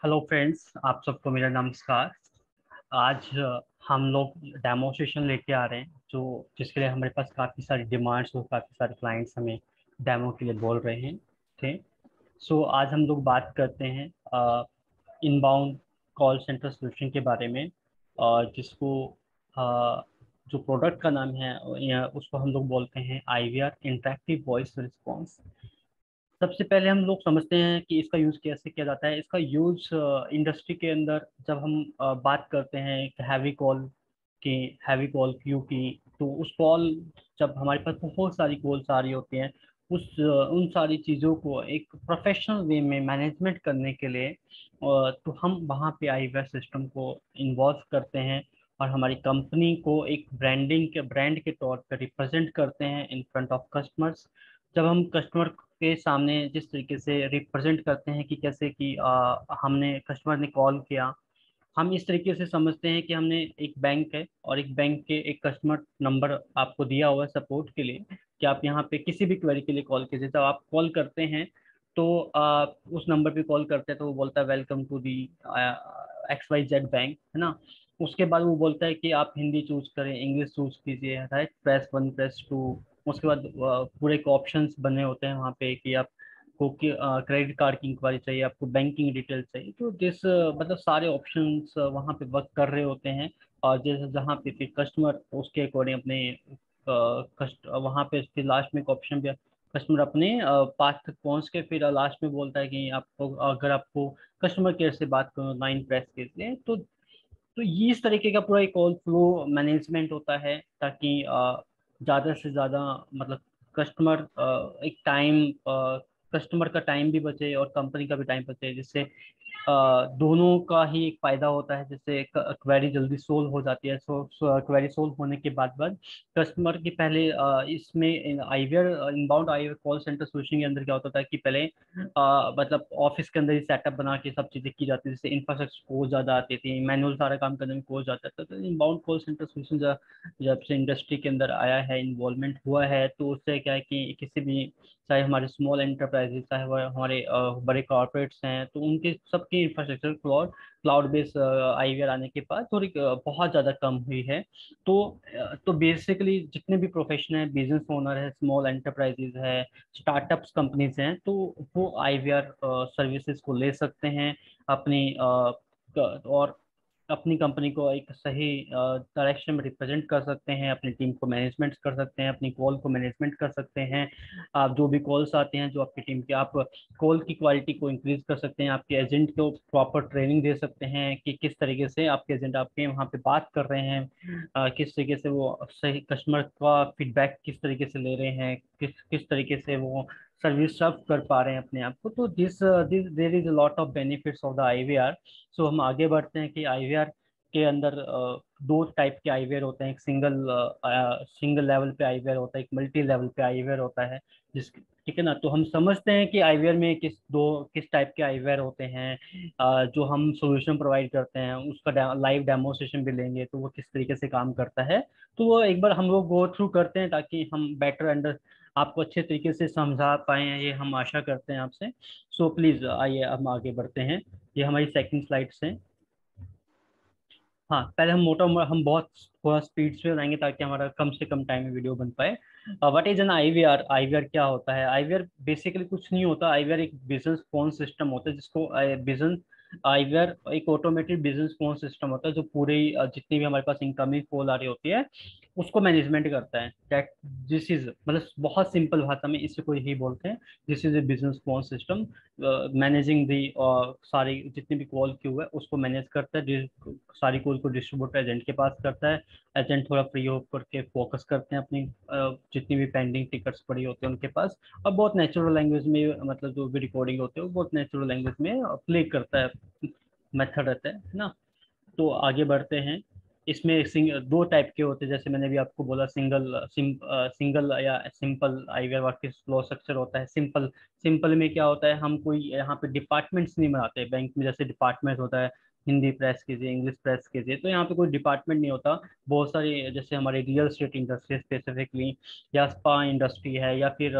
Hello friends, आप सबको मेरा नमस्कार। आज हम लोग डेमोस्ट्रेशन लेके आ रहे हैं जो जिसके लिए हमारे पास काफ़ी सारी डिमांड्स और काफ़ी सारे क्लाइंट्स हमें डेमो के लिए बोल रहे हैं। थे सो आज हम लोग बात करते हैं इनबाउंड कॉल सेंटर सोल्यूशन के बारे में, जिसको जो प्रोडक्ट का नाम है उसको हम लोग बोलते हैं IVR, इंटरेक्टिव वॉइस रिस्पॉन्स। सबसे पहले हम लोग समझते हैं कि इसका यूज कैसे किया जाता है। इसका यूज इंडस्ट्री के अंदर जब हम बात करते हैं की हैवी कॉल क्यू की, तो उस कॉल जब हमारे पास बहुत सारी कॉल्स आ रही होती हैं, उन सारी चीज़ों को एक प्रोफेशनल वे में मैनेजमेंट करने के लिए तो हम वहाँ पे आईवेयर सिस्टम को इन्वॉल्व करते हैं और हमारी कंपनी को एक ब्रांड के तौर पर रिप्रेजेंट करते हैं इन फ्रंट ऑफ कस्टमर्स। जब हम कस्टमर के सामने जिस तरीके से रिप्रेजेंट करते हैं कि कैसे कि हमने कस्टमर ने कॉल किया, हम इस तरीके से समझते हैं कि हमने एक बैंक है और एक बैंक के एक कस्टमर नंबर आपको दिया हुआ है सपोर्ट के लिए कि आप यहाँ पे किसी भी क्वेरी के लिए कॉल कीजिए। जब आप कॉल करते हैं तो उस नंबर पे कॉल करते हैं तो वो बोलता है welcome to the XYZ bank, है ना। उसके बाद वो बोलता है कि आप हिंदी चूज करें, इंग्लिश चूज कीजिए, राइट, प्रेस 1 प्रेस 2। उसके बाद पूरे एक ऑप्शंस बने होते हैं वहाँ पे कि आप को क्रेडिट कार्ड की इंक्वायरी चाहिए, आपको बैंकिंग डिटेल चाहिए, तो जिस मतलब सारे ऑप्शंस वहाँ पे वर्क कर रहे होते हैं। और जैसे जहाँ पे फिर कस्टमर उसके अकॉर्डिंग अपने कस्ट वहाँ पे फिर लास्ट में एक ऑप्शन भी कस्टमर अपने पाथ तक पहुँच के फिर लास्ट में बोलता है कि आपको अगर आपको कस्टमर केयर से बात करो 9 प्रेस कीजिए। तो ये इस तरीके का पूरा एक कॉल फ्लो मैनेजमेंट होता है ताकि ज़्यादा से ज़्यादा मतलब कस्टमर एक टाइम कस्टमर का टाइम भी बचे और कंपनी का भी टाइम बचे, जिससे दोनों का ही एक फायदा होता है। जैसे क्वेरी जल्दी सोल्व हो जाती है। क्वेरी सोल्व होने के बाद कस्टमर की पहले इसमें IVR inbound IVR call centre switching के अंदर क्या होता था कि पहले मतलब ऑफिस के अंदर ही सेटअप बना के सब चीजें की जाती थी, जैसे इंफ्रास्ट्रक्चर कोस्ट ज्यादा आती थी, मैनुअल सारा काम करने में कोस्ट जाता था। तो इनबाउंड कॉल सेंटर सोल्यूशन जब से इंडस्ट्री के अंदर आया है, इन्वॉल्वमेंट हुआ है, तो उससे क्या है कि किसी भी चाहे हमारे स्मॉल एंटरप्राइजेस चाहे वो हमारे बड़े कॉर्पोरेट्स हैं, तो उनके सबकी इंफ्रास्ट्रक्चर क्लाउड बेस्ड आईवीआर आने के बाद थोड़ी बहुत ज़्यादा कम हुई है। तो बेसिकली जितने भी प्रोफेशन है, बिजनेस ओनर है, स्मॉल एंटरप्राइजेज है, स्टार्टअप्स कंपनीज हैं, तो वो आईवीआर सर्विसेज को ले सकते हैं अपनी और अपनी कंपनी को एक सही डायरेक्शन में रिप्रेजेंट कर सकते हैं, अपनी टीम को मैनेजमेंट कर सकते हैं, अपनी कॉल को मैनेजमेंट कर सकते हैं। आप जो भी कॉल्स आते हैं जो आपकी टीम के, आप कॉल की क्वालिटी को इंक्रीज कर सकते हैं, आपके एजेंट को प्रॉपर ट्रेनिंग दे सकते हैं कि किस तरीके से आपके एजेंट आपके वहाँ पे बात कर रहे हैं, किस तरीके से वो सही कस्टमर का फीडबैक किस तरीके से ले रहे हैं, किस किस तरीके से वो सर्विस सर्व कर पा रहे हैं अपने आप को। तो this this there is a lot of benefits of the IVR. So हम आगे बढ़ते हैं कि आईवीआर के अंदर दो टाइप के आईवेयर होते हैं। एक सिंगल लेवल पे आईवेयर होता है, एक मल्टी लेवल पे आईवेयर होता है। जिस ठीक है ना, तो हम समझते हैं कि आईवेयर में किस टाइप के आईवेयर होते हैं। जो हम सॉल्यूशन प्रोवाइड करते हैं उसका लाइव डेमोस्ट्रेशन भी लेंगे तो वो किस तरीके से काम करता है। तो वो एक बार हम लोग गो थ्रू करते हैं ताकि हम बेटर अंडर आपको अच्छे तरीके से समझा पाए, ये हम आशा करते हैं आपसे। सो प्लीज आइए हम आगे बढ़ते हैं। ये हमारी सेकंड स्लाइड्स हैं। हाँ, पहले हम बहुत थोड़ा स्पीड से बनाएंगे ताकि हमारा कम से कम टाइम में वीडियो बन पाए। What is an IVR? IVR क्या होता है? आईवीआर बेसिकली कुछ नहीं होता। आईवीआर एक बिजनेस फोन सिस्टम होता है जिसको बिजनेस आईवीआर एक ऑटोमेटेड बिजनेस फोन सिस्टम होता है जो पूरी जितनी भी हमारे पास इनकमिंग कॉल आ रही होती है उसको मैनेजमेंट करता है। दैट दिस इज मतलब बहुत सिंपल भाषा में इसी को यही बोलते हैं, this is a business phone system managing the सारी जितनी भी कॉल क्यू है उसको मैनेज करता है, सारी कॉल को डिस्ट्रीब्यूटर एजेंट के पास करता है। एजेंट थोड़ा फ्री होकर के फोकस करते हैं अपनी जितनी भी पेंडिंग टिकट्स पड़ी होती है उनके पास, और बहुत नेचुरल लैंग्वेज में मतलब जो भी रिकॉर्डिंग होती है वो बहुत नेचुरल लैंग्वेज में प्ले करता है, मेथड रहता है ना। तो आगे बढ़ते हैं। इसमें दो टाइप के होते हैं, जैसे मैंने भी आपको बोला, सिंगल या simple IVR work flow structure होता है। सिंपल में क्या होता है, हम कोई यहाँ पे डिपार्टमेंट्स नहीं बनाते। बैंक में जैसे डिपार्टमेंट होता है, हिंदी प्रेस कीजिए, इंग्लिश प्रेस कीजिए, तो यहाँ पे कोई डिपार्टमेंट नहीं होता। बहुत सारी जैसे हमारे रियल एस्टेट इंडस्ट्री स्पेसिफिकली, या स्पा इंडस्ट्री है, या फिर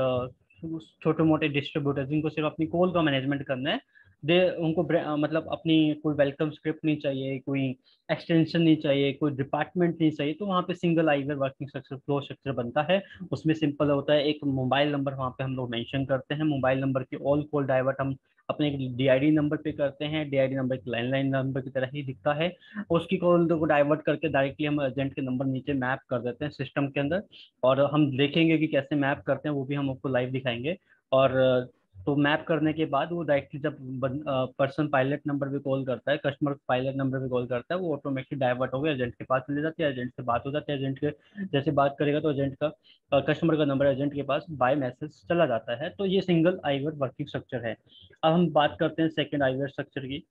छोटे मोटे डिस्ट्रीब्यूटर जिनको सिर्फ अपनी कॉल का मैनेजमेंट करना है, दे उनको मतलब अपनी कोई वेलकम स्क्रिप्ट नहीं चाहिए, कोई एक्सटेंशन नहीं चाहिए, कोई डिपार्टमेंट नहीं चाहिए, तो वहाँ पे single eyewear working structure flow structure बनता है। उसमें सिंपल होता है, एक मोबाइल नंबर वहाँ पे हम लोग मेंशन करते हैं, मोबाइल नंबर की ऑल कॉल डाइवर्ट हम अपने डीआईडी नंबर पे करते हैं, डीआईडी नंबर एक लैंडलाइन नंबर की तरह ही दिखता है। उसकी कॉल को डाइवर्ट करके डायरेक्टली हम एजेंट के नंबर नीचे मैप कर देते हैं सिस्टम के अंदर। और हम देखेंगे कि कैसे मैप करते हैं, वो भी हम आपको लाइव दिखाएंगे। और तो मैप करने के बाद वो डायरेक्टली जब पर्सन पायलट नंबर पे कॉल करता है, कस्टमर पायलट नंबर पे कॉल करता है, वो ऑटोमेटिक डाइवर्ट हो गया एजेंट के पास चले जाती है, एजेंट से बात हो जाती है, एजेंट के जैसे बात करेगा तो एजेंट का कस्टमर का नंबर एजेंट के पास बाय मैसेज चला जाता है। तो ये सिंगल आईवेयर वर्किंग स्ट्रक्चर है। अब हम बात करते हैं सेकंड आईवेयर स्ट्रक्चर की।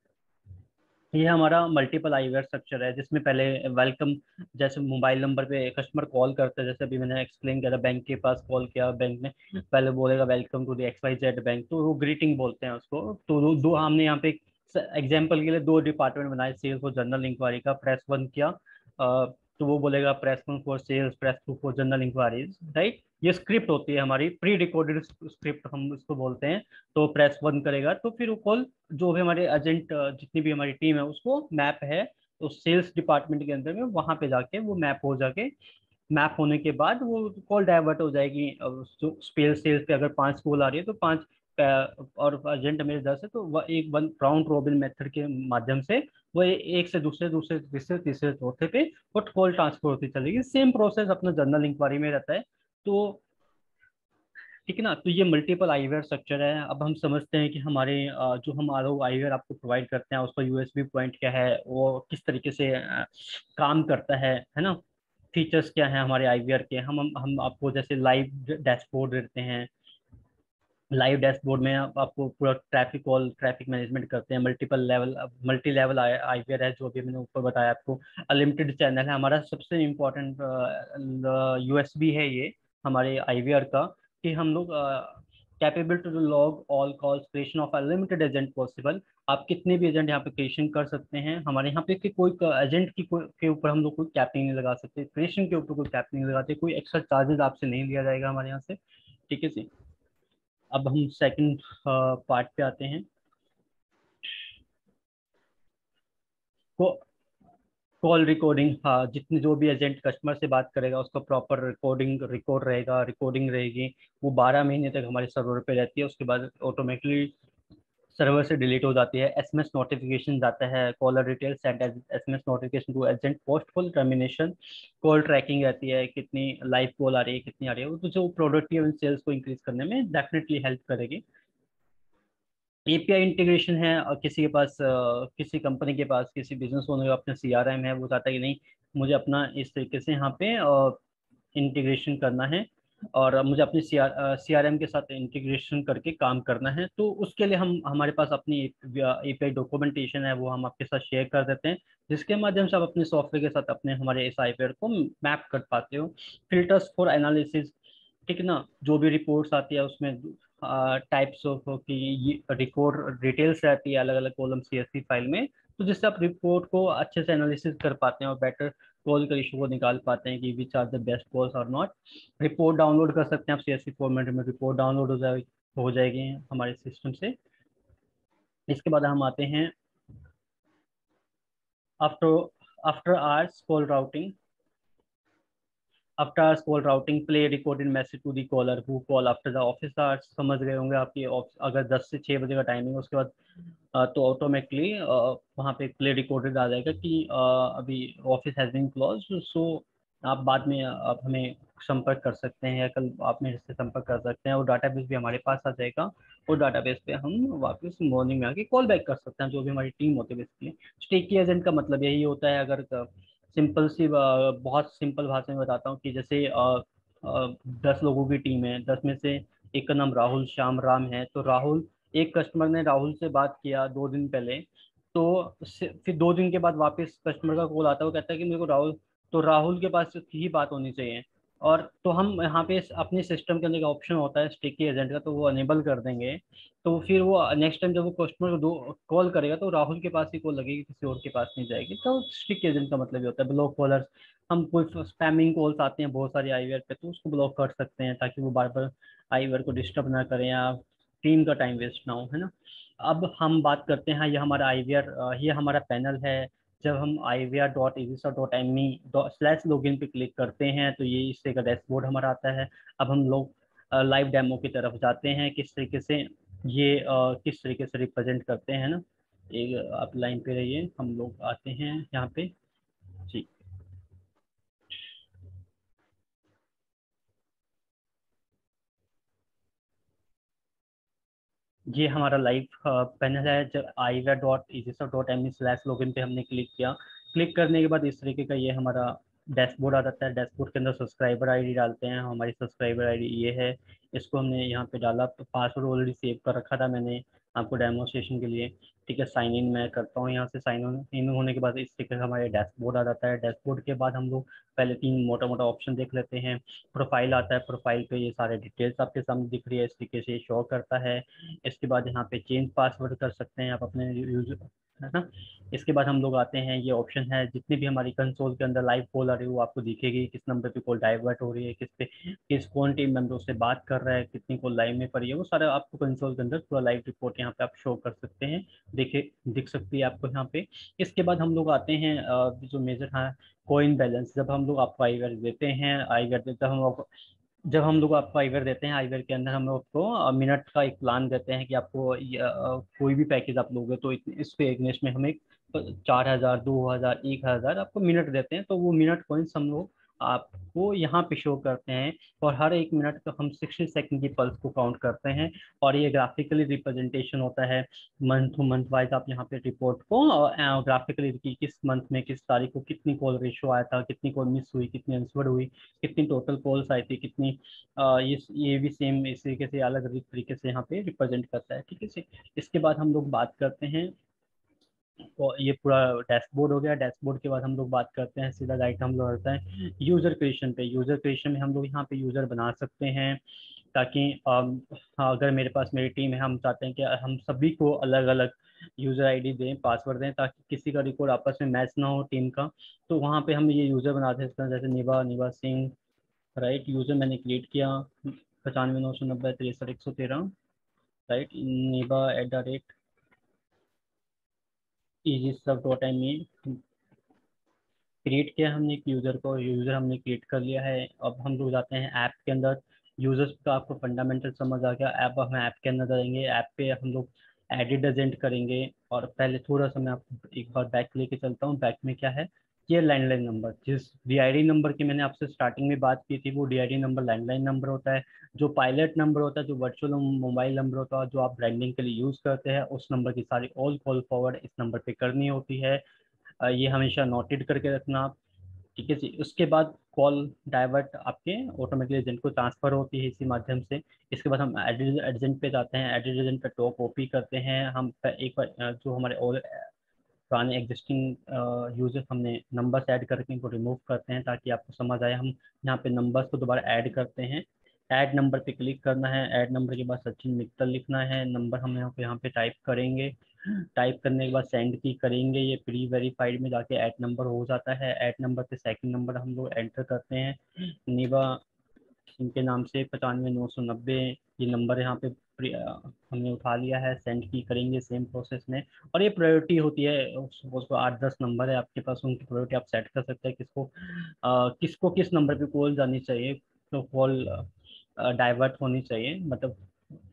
ये हमारा मल्टीपल आईवेयर स्ट्रक्चर है, जिसमें पहले वेलकम, जैसे मोबाइल नंबर पे कस्टमर कॉल करते हैं, जैसे अभी मैंने एक्सप्लेन किया था, बैंक के पास कॉल किया, बैंक ने पहले बोलेगा welcome to the XYZ bank, तो वो ग्रीटिंग बोलते हैं उसको। तो दो हमने यहाँ पे एग्जाम्पल के लिए दो डिपार्टमेंट बनाए, सेल्स और जनरल इंक्वायरी का। प्रेस वन किया तो वो बोलेगा press one for sales, press two for general enquiries, right. ये स्क्रिप्ट होती है हमारी, प्री रिकॉर्डेड स्क्रिप्ट हम उसको बोलते हैं। तो प्रेस वन करेगा तो फिर वो कॉल जो भी हमारे एजेंट, जितनी भी हमारी टीम है उसको मैप है, तो सेल्स डिपार्टमेंट के अंदर में वहां पे जाके वो मैप हो जाके, मैप होने के बाद वो कॉल डाइवर्ट हो जाएगी। जो स्पेल सेल्स पे अगर 5 कॉल आ रही है तो 5, और एजेंट मेरे 10 है, तो वह एक वन राउंड रॉबिन मेथड के माध्यम से वो एक से दूसरे, दूसरे तीसरे, तीसरे चौथे पे वो कॉल ट्रांसफर होती चलेगी। सेम प्रोसेस अपना जनरल इंक्वायरी में रहता है। तो ठीक है ना। तो ये मल्टीपल आईवेयर स्ट्रक्चर है। अब हम समझते हैं कि हमारे जो हम आर ओ आईवेयर आपको प्रोवाइड करते हैं उसका यूएसबी पॉइंट क्या है, वो किस तरीके से काम करता है ना। फीचर्स क्या हैं हमारे आईवीआर के। हम आपको जैसे लाइव डैशबोर्ड देते हैं। लाइव डैशबोर्ड में आपको पूरा ट्रैफिक कॉल, ट्रैफिक मैनेजमेंट करते हैं। Multiple level, multi level IVR है, जो भी मैंने ऊपर बताया आपको। अनलिमिटेड चैनल है हमारा। सबसे इम्पोर्टेंट यूएसबी है ये हमारे आईवीआर का, कि हम लोग capable to log all calls creation of unlimited agent possible. आप कितने भी एजेंट यहाँ पे क्रिएशन कर सकते हैं हमारे यहाँ पे, कि कोई एजेंट की के ऊपर हम लोग कोई कैपिंग नहीं लगा सकते, क्रिएशन के ऊपर कोई कैपिंग नहीं लगाते, कोई एक्स्ट्रा चार्जेस आपसे नहीं लिया जाएगा हमारे यहाँ से। ठीक है जी। अब हम सेकंड पार्ट पे आते हैं। को कॉल रिकॉर्डिंग, हाँ, जितने जो भी एजेंट कस्टमर से बात करेगा उसका प्रॉपर रिकॉर्ड रहेगा, रिकॉर्डिंग रहेगी। वो 12 महीने तक हमारे सर्वर पे रहती है। उसके बाद ऑटोमेटिकली सर्वर से डिलीट हो जाती है। एसएमएस नोटिफिकेशन जाता है, caller detail send SMS notification to agent post call termination. Call tracking रहती है, कितनी लाइव कॉल आ रही है, कितनी आ रही है, वो तो जो प्रोडक्टिव सेल्स को इंक्रीज करने में डेफिनेटली हेल्प करेगी। एपीआई इंटीग्रेशन है, और किसी के पास किसी कंपनी के पास, किसी बिजनेस ओनर का अपना सीआरएम है, वो चाहता है कि नहीं, मुझे अपना इस तरीके से यहाँ पे इंटीग्रेशन करना है, और मुझे अपनी सीआरएम के साथ इंटीग्रेशन करके काम करना है। तो उसके लिए हम हमारे पास अपनी एपीआई डॉक्यूमेंटेशन है, वो हम आपके साथ शेयर कर देते हैं, जिसके माध्यम से आप अपने सॉफ्टवेयर के साथ अपने हमारे इस आईपीआई को मैप कर पाते हो। फिल्टर्स फॉर एनालिसिस, ठीक है ना। जो भी रिपोर्ट्स आती है उसमें टाइप्स ऑफ कि ये रिकॉर्ड डिटेल्स रहती है अलग अलग कॉलम सीएसवी फाइल में, तो जिससे आप रिपोर्ट को अच्छे से एनालिसिस कर पाते हैं और बेटर कॉल का इशू को निकाल पाते हैं कि which are the best calls और नॉट। रिपोर्ट डाउनलोड कर सकते हैं आप सीएसवी फॉर्मेट में, रिपोर्ट डाउनलोड हो जाएगी हमारे सिस्टम से। इसके बाद हम आते हैं after after hours call routing. After hours call routing play recorded message to the caller who call after the office hours. समझ गए होंगे आपकी अगर 10 से 6 बजे का टाइमिंग है, उसके बाद तो ऑटोमेटिकली वहाँ पे प्ले रिकॉर्डेड आ जाएगा कि अभी ऑफिस हैज बीन क्लोज, सो आप बाद में आप हमें संपर्क कर सकते हैं, या कल आप मेरे से संपर्क कर सकते हैं। और डाटाबेस भी हमारे पास आ जाएगा, और डाटाबेस पे हम वापस मॉर्निंग में आके कॉल बैक कर सकते हैं, जो भी हमारी टीम होती है बेसिकली। स्टेकी एजेंट का मतलब यही होता है। अगर सिंपल सी बहुत सिंपल भाषा में बताता हूँ कि जैसे 10 लोगों की टीम है, 10 में से एक का नाम राहुल श्याम राम है, तो राहुल, एक कस्टमर ने राहुल से बात किया 2 दिन पहले, तो फिर 2 दिन के बाद वापस कस्टमर का कॉल आता है, वो कहता है कि मेरे को राहुल, तो राहुल के पास ही बात होनी चाहिए। और तो हम यहाँ पे अपने सिस्टम के अंदर एक ऑप्शन होता है स्टिकी एजेंट का, तो वो अनेबल कर देंगे। तो फिर वो नेक्स्ट टाइम जब वो कस्टमर को दो कॉल करेगा तो राहुल के पास ही कॉल लगेगी, किसी और के पास नहीं जाएगी। तो स्टिक एजेंट का मतलब ये होता है। ब्लॉक कॉलर्स, हम कोई स्पैमिंग कॉल्स आते हैं बहुत सारी आईवेयर पे, तो उसको ब्लॉक कर सकते हैं ताकि वो बार बार आईवेयर को डिस्टर्ब ना करें, या टीम का टाइम वेस्ट ना हो, है ना। अब हम बात करते हैं, ये हमारा आईवीआर, ये हमारा पैनल है। जब हम ivr.easysaw.me स्लैश लॉगिन पे क्लिक करते हैं तो ये इस तरह का डैशबोर्ड हमारा आता है। अब हम लोग लाइव डेमो की तरफ जाते हैं, किस तरीके से ये किस तरीके से रिप्रेजेंट करते हैं ना। एक आप लाइन पे रहिए, हम लोग आते हैं यहाँ पे जी। ये हमारा लाइव पैनल है। जब ivr.easysaw.me स्लैश लॉगिन पे हमने क्लिक किया, क्लिक करने के बाद इस तरीके का ये हमारा डैशबोर्ड आ जाता है। डैशबोर्ड के अंदर सब्सक्राइबर आईडी डालते हैं, हमारी सब्सक्राइबर आईडी ये है। इसको हमने यहाँ पे डाला, तो पासवर्ड ऑलरेडी सेव कर रखा था मैंने आपको डेमोस्ट्रेशन के लिए। ठीक है, साइन इन मैं करता हूँ यहाँ से। साइन इन होने के बाद इस तरीके का हमारे डैशबोर्ड आ जाता है। डैशबोर्ड के बाद हम लोग पहले तीन मोटा मोटा ऑप्शन देख लेते हैं। प्रोफाइल आता है, प्रोफाइल पे ये सारे डिटेल्स आपके सामने दिख रही है, इस तरीके से शो करता है। इसके बाद यहाँ पे चेंज पासवर्ड कर सकते हैं आप अपने यूजर, है ना। इसके बाद हम लोग आते हैं, ये ऑप्शन है, जितनी भी हमारी कंसोल के अंदर लाइव कॉल आ रही है वो आपको दिखेगी, किस नंबर पे कॉल डाइवर्ट हो रही है, किस पे किस कौन टीम मेंबर उससे बात कर रहा है, कितनी कॉल लाइव में पड़ी है, वो सारा आपको कंसोल के अंदर पूरा लाइव रिपोर्ट यहाँ पे आप शो कर सकते हैं। देखे दिख सकती है आपको यहाँ पे। इसके बाद हम लोग आते हैं जो मेजर है, कॉइन बैलेंस। जब हम लोग आपको आईवेयर देते हैं, आईवेयर देते हैं हम, जब हम लोग आपको आईवेयर देते हैं, आईवेयर के अंदर हम लोग आपको मिनट का एक प्लान देते हैं कि आपको कोई भी पैकेज आप लोगे तो इस पे एक में हमें 4,000, 2,000, 1,000 आपको मिनट देते हैं। तो वो मिनट कॉइन्स हम लोग आपको यहाँ पे शो करते हैं। और हर एक मिनट का हम 60 सेकंड की पल्स को काउंट करते हैं। और ये ग्राफिकली रिप्रेजेंटेशन होता है, मंथ टू मंथ वाइज आप यहाँ पे रिपोर्ट को ग्राफिकली कि किस मंथ में किस तारीख को कितनी कॉल रेशो आया था, कितनी कॉल मिस हुई, कितनी आंसर हुई, कितनी टोटल कॉल्स आई थी, कितनी ये भी सेम इस तरीके से अलग अलग तरीके से यहाँ पे रिप्रेजेंट करता है। ठीक है से इसके बाद हम लोग बात करते हैं, तो ये पूरा डैशबोर्ड हो गया। डैशबोर्ड के बाद हम लोग बात करते हैं, सीधा राइट हम लोग आता है यूजर क्रिएशन पे। यूजर क्रिएशन में हम लोग यहाँ पे यूजर बना सकते हैं, ताकि हाँ, अगर मेरे पास मेरी टीम है, हम चाहते हैं कि हम सभी को अलग अलग यूजर आईडी दें, पासवर्ड दें, ताकि किसी का रिकॉर्ड आपस में मैच ना हो टीम का। तो वहाँ पे हम ये यूजर बनाते हैं, जैसे निभा निभा सिंह, राइट। यूजर मैंने क्रिएट किया 95,990,63,113, राइट। निभा @easysub.me क्रिएट किया हमने एक यूज़र को, यूज़र हमने क्रिएट कर लिया है। अब हम लोग जाते हैं ऐप के अंदर। यूज़र्स का आपको फंडामेंटल समझ आ गया। हम ऐप के अंदर जाएंगे, ऐप पे हम लोग एडिट एजेंट करेंगे। और पहले थोड़ा सा मैं आपको एक बार बैक लेके चलता हूँ। बैक में क्या है, ये लैंडलाइन नंबर, जिस डीआईडी नंबर की मैंने आपसे स्टार्टिंग में बात की थी, वो डीआईडी नंबर लैंडलाइन नंबर होता है। जो पायलट नंबर होता है, जो वर्चुअल मोबाइल नंबर होता है, जो आप ब्रांडिंग के लिए यूज़ करते हैं, उस नंबर की सारी ऑल कॉल फॉरवर्ड इस नंबर पे करनी होती है। ये हमेशा नोटेड करके रखना आप। ठीक है जी। उसके बाद कॉल डाइवर्ट आपके ऑटोमेटिक एजेंट को ट्रांसफर होती है इसी माध्यम से। इसके बाद हम एडिट एजेंट पे जाते हैं। एडिट एजेंट पे टॉप कॉपी करते हैं हम। एक बार जो हमारे और पुराने एग्जिस्टिंग यूजर हमने नंबर्स ऐड करके इनको रिमूव करते हैं, ताकि आपको समझ आए। हम यहाँ पे नंबर्स को दोबारा ऐड करते हैं। ऐड नंबर पे क्लिक करना है। ऐड नंबर के बाद सचिन मित्तल लिखना है। नंबर हम यहाँ पे टाइप करेंगे। टाइप करने के बाद सेंड की करेंगे, ये प्री वेरीफाइड में जाके ऐड नंबर हो जाता है। ऐड नंबर पे सेकंड नंबर हम लोग एंटर करते हैं, निभा इनके नाम से 95,990। ये नंबर यहाँ पे हमने उठा लिया है। सेंड की करेंगे सेम प्रोसेस में। और ये प्रायोरिटी होती है, उसको 8-10 नंबर है आपके पास, उनकी प्रायोरिटी आप सेट कर सकते हैं, किसको किस नंबर पे कॉल जानी चाहिए। तो कॉल डाइवर्ट होनी चाहिए, मतलब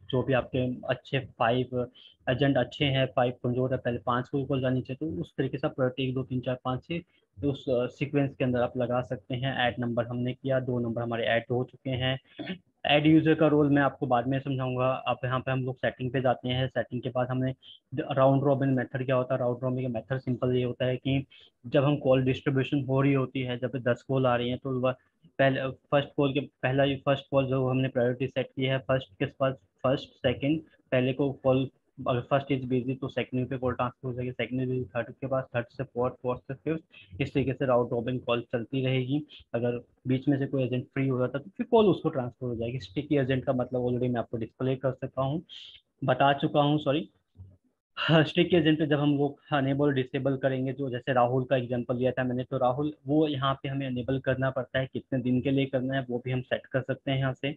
जो भी आपके अच्छे 5 एजेंट अच्छे हैं, 5 कमजोर है, पहले 5 को कॉल जानी चाहिए। तो उस तरीके से प्रायोरिटी 1 2 3 4 5 से उस सीक्वेंस के अंदर आप लगा सकते हैं। ऐड नंबर हमने किया, 2 नंबर हमारे ऐड हो चुके हैं। ऐड यूजर का रोल मैं आपको बाद में समझाऊंगा। अब यहाँ पे हम लोग सेटिंग पे जाते हैं। सेटिंग के बाद हमने राउंड रॉबिन मेथड क्या होता है। राउंड रॉबिन का मेथड सिंपल ये होता है कि जब हम कॉल डिस्ट्रीब्यूशन हो रही होती है, जब 10 कॉल आ रही है, तो पहले फर्स्ट कॉल के पहला फर्स्ट कॉल जो हमने प्रायोरिटी सेट की है, फर्स्ट के पास फर्स्ट सेकंड, पहले को कॉल, अगर फर्स्ट इज बिजी तो सेकंड पे कॉल ट्रांसफर हो जाएगी, सेकंड इज थर्ड के पास, थर्ड से फोर्थ, फोर्थ से फिफ्थ। इस तरीके से राउंड रॉबिन कॉल चलती रहेगी। अगर बीच में से कोई एजेंट फ्री हो जाता तो फिर कॉल उसको ट्रांसफर हो जाएगी। स्टिकी एजेंट का मतलब ऑलरेडी मैं आपको डिस्प्ले कर सकता हूँ, बता चुका हूँ, सॉरी। हाँ, स्टिक एजेंट पे जब हम लोग अनेबल डिसेबल करेंगे, जो जैसे राहुल का एग्जांपल लिया था मैंने, तो राहुल वो यहाँ पे हमें अनेबल करना पड़ता है, कितने दिन के लिए करना है वो भी हम सेट कर सकते हैं यहाँ से,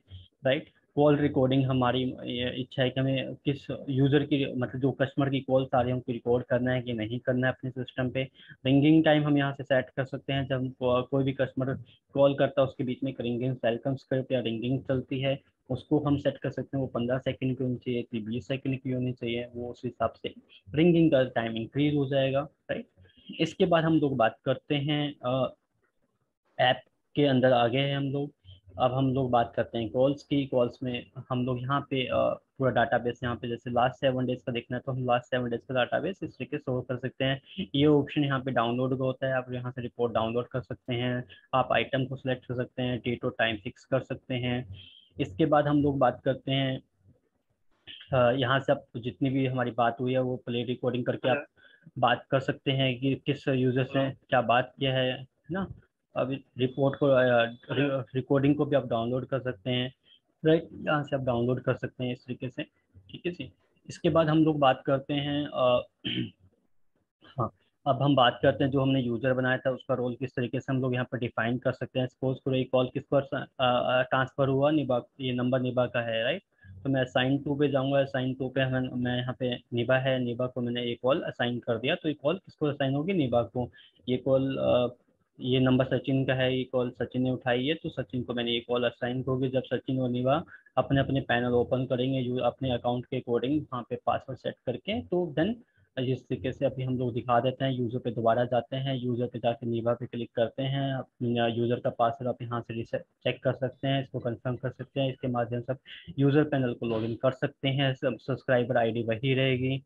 राइट। कॉल रिकॉर्डिंग हमारी ये इच्छा है कि हमें किस यूज़र की, मतलब जो कस्टमर की कॉल्स आ रही है उनको रिकॉर्ड करना है कि नहीं करना है अपने सिस्टम पे। रिंगिंग टाइम हम यहाँ से सेट कर सकते हैं, जब कोई भी कस्टमर कॉल करता है उसके बीच में एक रिंगिंग वेलकम स्क्रिप्ट या रिंगिंग चलती है, उसको हम सेट कर सकते हैं वो 15 सेकंड की होनी चाहिए थी, 20 सेकंड की होनी चाहिए, वो उस हिसाब से रिंगिंग का टाइम इंक्रीज हो जाएगा, राइट। इसके बाद हम लोग बात करते हैं ऐप के अंदर आ गए हैं हम लोग। अब हम लोग बात करते हैं कॉल्स की। कॉल्स में हम लोग यहाँ पे पूरा डाटाबेस, यहाँ पे जैसे लास्ट 7 डेज का देखना है तो हम लास्ट 7 डेज का डाटाबेस इस तरीके से शो कर सकते हैं। ये ऑप्शन यहाँ पे डाउनलोड का होता है, आप यहाँ से रिपोर्ट डाउनलोड कर सकते हैं, आप आइटम को सिलेक्ट कर सकते हैं, डेट और टाइम फिक्स कर सकते हैं। इसके बाद हम लोग बात करते हैं यहाँ से आप जितनी भी हमारी बात हुई है वो प्ले रिकॉर्डिंग करके आप बात कर सकते हैं कि किस यूजर से क्या बात किया है ना। अभी रिपोर्ट को रिकॉर्डिंग को भी आप डाउनलोड कर सकते हैं, राइट, यहाँ से आप डाउनलोड कर सकते हैं इस तरीके से, ठीक है जी। इसके बाद हम लोग बात करते हैं हाँ, अब हम बात करते हैं जो हमने यूजर बनाया था उसका रोल किस तरीके से हम लोग यहाँ पर डिफाइन कर सकते हैं। सपोज करो एक कॉल किस पर ट्रांसफर हुआ, निभा, ये नंबर निभा का है, राइट। तो मैं असाइन टू पे जाऊंगा, असाइन टू पे मैं यहाँ पे निभा है, निभा को मैंने एक कॉल असाइन कर दिया, तो ये कॉल किसको असाइन होगी, निभा को। ये कॉल ये नंबर सचिन का है, ये कॉल सचिन ने उठाई है तो सचिन को मैंने ये कॉल असाइन होगी। जब सचिन और निभा अपने अपने पैनल ओपन करेंगे अपने अकाउंट के अकॉर्डिंग वहाँ पे पासवर्ड सेट करके, तो देन जिस तरीके से अभी हम लोग दिखा देते हैं, यूजर पे दोबारा जाते हैं, यूजर पे जाके निभा पे क्लिक करते हैं, यूजर का पासवर्ड आप यहाँ से रिसेट चेक कर सकते हैं, इसको कंफर्म कर सकते हैं, इसके माध्यम से यूजर पैनल को लॉगिन कर सकते हैं। सब सब्सक्राइबर आईडी वही रहेगी,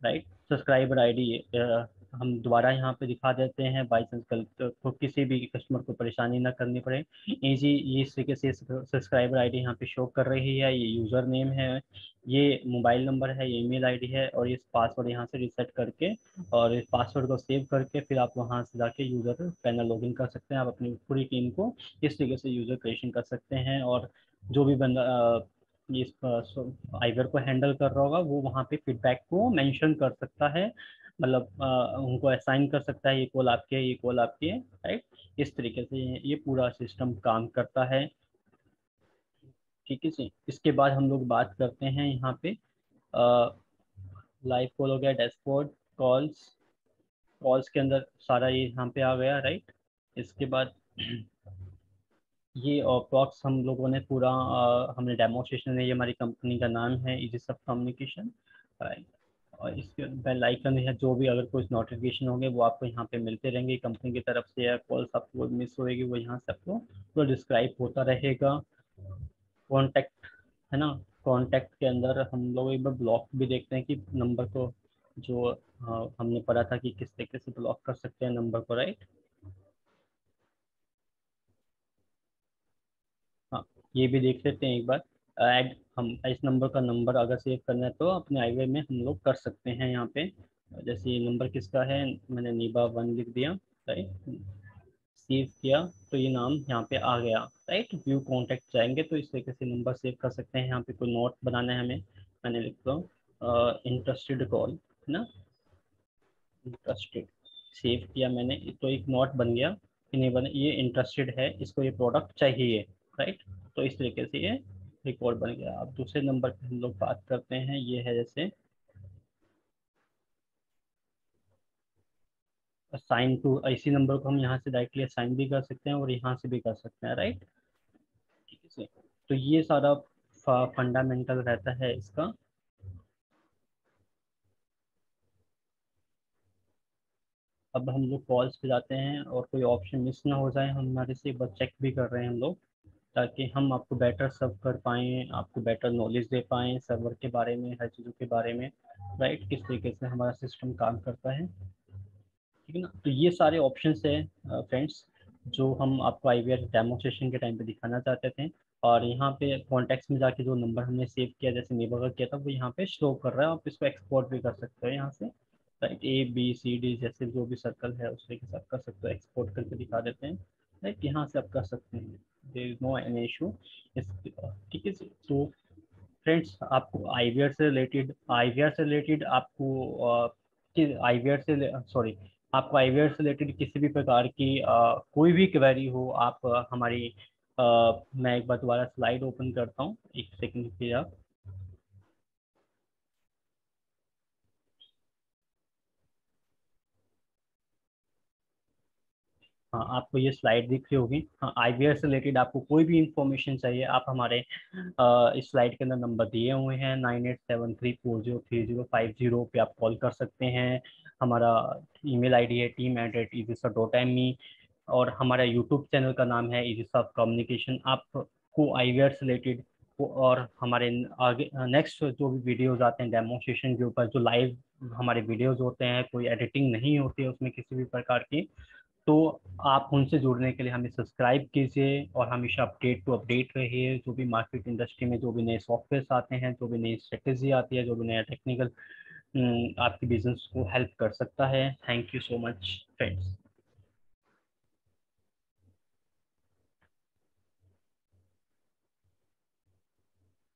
राइट। सब्सक्राइबर आईडी हम दोबारा यहाँ पे दिखा देते हैं, बाई चांस तो किसी भी कस्टमर को परेशानी ना करनी पड़े, इजी ये इस तरीके से सब्सक्राइबर आईडी यहाँ पे शो कर रही है। ये यूज़र नेम है, ये मोबाइल नंबर है, ये ईमेल आईडी है, और ये पासवर्ड यहाँ से रिसेट करके और इस पासवर्ड को सेव करके फिर आप वहाँ से जाके यूज़र पैनल लॉगिन कर सकते हैं। आप अपनी पूरी टीम को इस तरीके से यूज़र क्रिएशन कर सकते हैं, और जो भी बंदा इस आइवर को हैंडल कर रहा होगा वो वहाँ पे फीडबैक को मेंशन कर सकता है, मतलब उनको असाइन कर सकता है, ये कॉल आपकी है, ये कॉल आपकी है, राइट। इस तरीके से ये पूरा सिस्टम काम करता है, ठीक है जी। इसके बाद हम लोग बात करते हैं यहाँ पे लाइव कॉल हो गया, डैशबोर्ड, कॉल्स, कॉल्स के अंदर सारा ये यहाँ पे आ गया, राइट। इसके बाद ये प्रॉक्स हम लोगों ने पूरा हमने डेमोस्ट्रेशन है, ये हमारी कंपनी का नाम है इजी सब कम्युनिकेशन, और इसके बेल आइकन है, जो भी अगर कोई नोटिफिकेशन होंगे वो आपको यहाँ पे मिलते रहेंगे कंपनी की तरफ से, या कॉल्स आपको मिस होएगी वो यहाँ से आपको पूरा डिस्क्राइब होता रहेगा। कॉन्टैक्ट है ना, कॉन्टैक्ट के अंदर हम लोग एक बार ब्लॉक भी देखते हैं कि नंबर को, जो हमने पढ़ा था कि किस तरीके से ब्लॉक कर सकते हैं नंबर को, राइट। हाँ, ये भी देख लेते हैं एक बार। ऐड, हम इस नंबर का नंबर अगर सेव करना है तो अपने आईवे में हम लोग कर सकते हैं यहाँ पे। जैसे ये नंबर किसका है, मैंने नीबा 1 लिख दिया, राइट, सेव किया, तो ये नाम यहाँ पे आ गया, राइट। व्यू कॉन्टैक्ट जाएंगे तो इस तरीके से नंबर सेव कर सकते हैं। यहाँ पे कोई नोट बनाना है हमें, मैंने लिख दो इंटरेस्टेड कॉल, है ना, इंटरेस्टेड, सेव किया मैंने, तो एक नोट बन गया कि नहीं बने, ये इंटरेस्टेड है, इसको ये प्रोडक्ट चाहिए, राइट। तो इस तरीके से ये रिकॉर्ड बन गया। अब दूसरे नंबर पे हम लोग बात करते हैं, ये है जैसे असाइन टू, इसी नंबर को हम यहाँ से डायरेक्टली असाइन भी कर सकते हैं और यहाँ से भी कर सकते हैं, राइट, ठीक है। तो ये सारा फंडामेंटल रहता है इसका। अब हम लोग कॉल्स पे जाते हैं और कोई ऑप्शन मिस ना हो जाए, हम हमारे से एक बार चेक भी कर रहे हैं हम लोग, ताकि हम आपको बेटर सर्व कर पाएँ, आपको बेटर नॉलेज दे पाएँ सर्वर के बारे में, हर चीज़ों के बारे में, राइट, किस तरीके से हमारा सिस्टम काम करता है, ठीक है ना। तो ये सारे ऑप्शंस है फ्रेंड्स, जो हम आपको आईवीआर डेमोस्ट्रेशन के टाइम पे दिखाना चाहते थे। और यहाँ पे कॉन्टेक्स्ट में जाके जो नंबर हमने सेव किया, जैसे नेबर का किया था, वो यहाँ पे शो कर रहा है, आप इसको एक्सपोर्ट भी कर सकते हो यहाँ से, right. A B C D जैसे जो भी सर्कल है उस तरीके से आप कर सकते हो, एक्सपोर्ट करके दिखा देते हैं, राइट, यहाँ से आप कर सकते हैं, there is no any issue इस, ठीक है। तो फ्रेंड्स, आपको आईवीआर से रिलेटेड आपको आईवीआर से सॉरी, आपको आईवीआर से रिलेटेड किसी भी प्रकार की कोई भी क्वेरी हो, आप हमारी मैं एक बार दोबारा स्लाइड ओपन करता हूँ, एक सेकंड रुकिए आप। हाँ, आपको ये स्लाइड दिख रही होगी। हाँ, आईवीआर से रिलेटेड आपको कोई भी इंफॉर्मेशन चाहिए, आप हमारे इस स्लाइड के अंदर नंबर दिए हुए हैं, 9873403050 पे आप कॉल कर सकते हैं। हमारा ईमेल आईडी है team@easysurf.me, और हमारा यूट्यूब चैनल का नाम है easysurf कम्युनिकेशन। आपको आईवीआर से रिलेटेड और हमारे आगे नेक्स्ट जो भी वीडियोज आते हैं डेमोन्स्ट्रेशन के ऊपर, जो लाइव हमारे वीडियोज होते हैं, कोई एडिटिंग नहीं होती है उसमें किसी भी प्रकार की, तो आप उनसे जुड़ने के लिए हमें सब्सक्राइब कीजिए और हमेशा अपडेट टू अपडेट रहिए। जो भी मार्केट इंडस्ट्री में जो भी नए सॉफ्टवेयर आते हैं, जो भी नई स्ट्रेटेजी आती है, जो भी नया टेक्निकल आपके बिजनेस को हेल्प कर सकता है। Thank you so much friends.